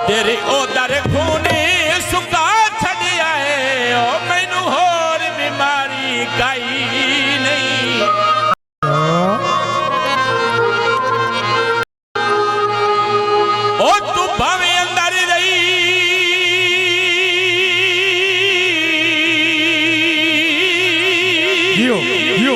तेरे ओदर खूने सुका छड़िया है ओ मैनू होर बीमारी काई नहीं ओ तू भावे अंदर रही जियो जियो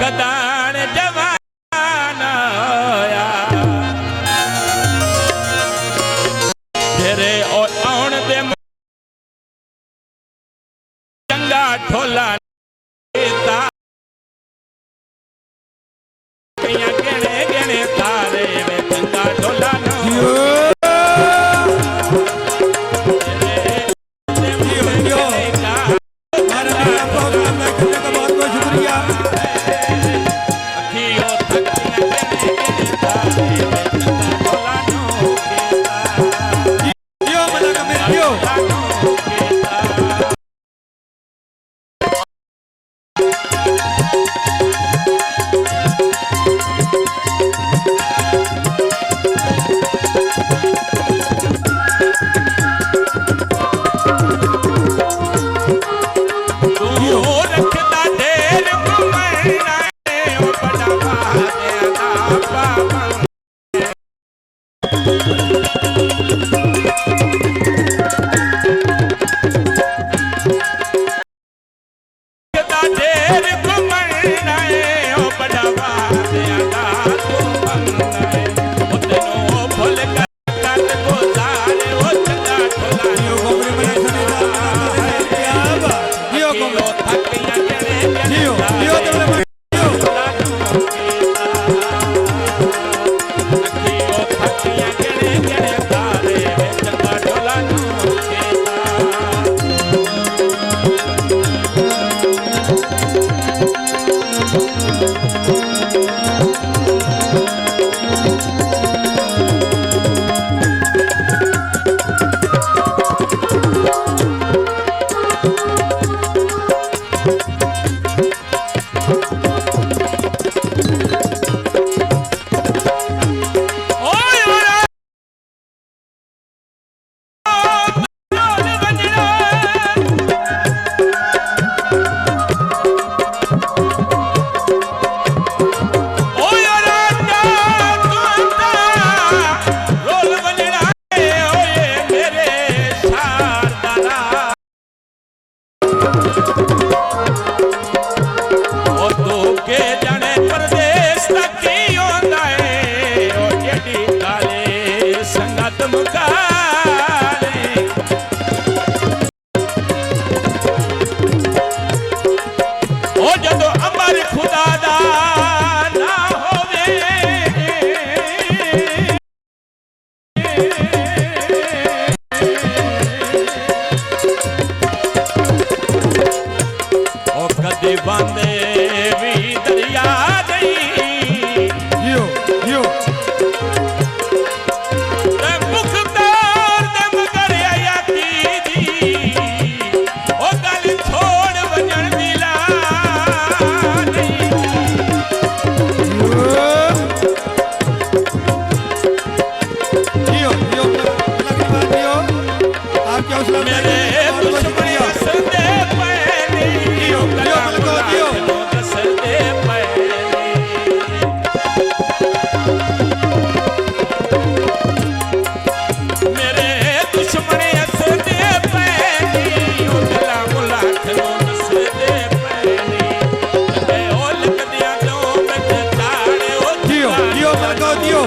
गदान जवान तेरे आउण दे चंगा ठोला गणे गणे तारे वे चंगा ठोला जियो साहब मेरे बहुत शुक्रिया दसदे पैनी जियो जियो मलको जियो दसदे पैनी मेरे दुश्मन हसदे पैनी गला मुलाख नो दसदे पैनी ते ओ लगदियां तो मैं ताड़े ओ जियो जियो मलको जियो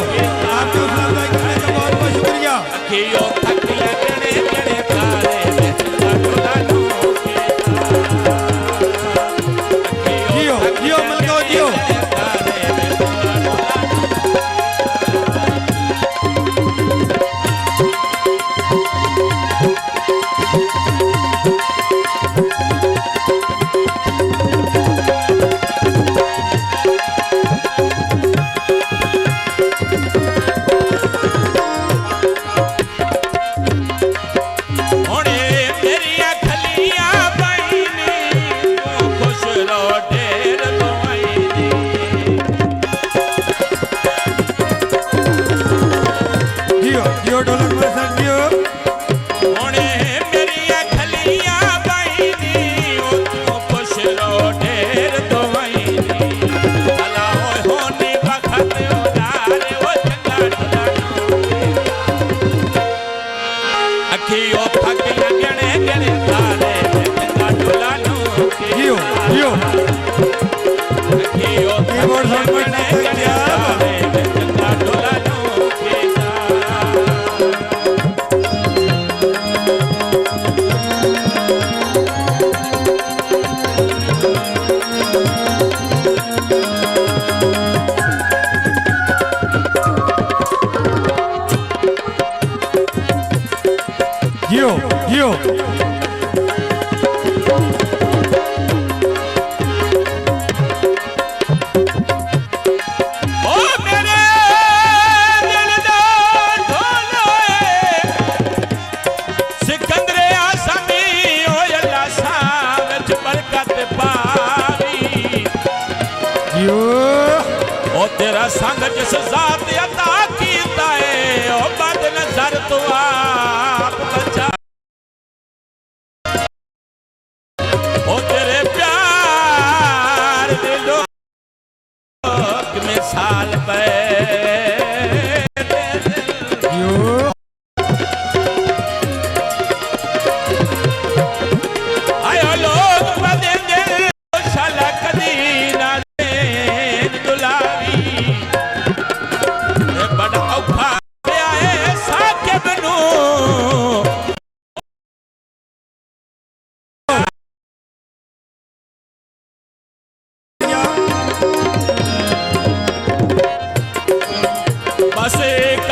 आपके साहब का बहुत बहुत शुक्रिया कियो थकिया गणे गणे तारे गडोला नो जियो जियो मलको जियो होने मेरिया खलियां बहिनी तू खुश रो ढेर लुआईनी जियो जियो ढोलक में सर जियो होने मेरिया खलियां बहिनी तू खुश रो ढेर लुआईनी अला होने बखत उदारे ओ चंगा ढुलानो अखियों थक गणे गणे तारे चंगा ढुलानो जियो जियो अखियों कीबोर्ड साउंड पर गणे तक गणे क्या तारे चंगा ढुलानो जियो जियो ओ मेरे दिल दा ढोलोए सिकंदरे आसमी ओ अल्लाह सा विच बरकत पावी जियो ओ तेरा संग जिस जात अता कीता है ओ बद नजर तो आप बचा ओ तेरे प्यार दे लोग मिसाल पे जियो आयो लोग बदेंगे शाला कदी ना देन दुलावी ए बड़ा औखा आए साकिब नू बस एक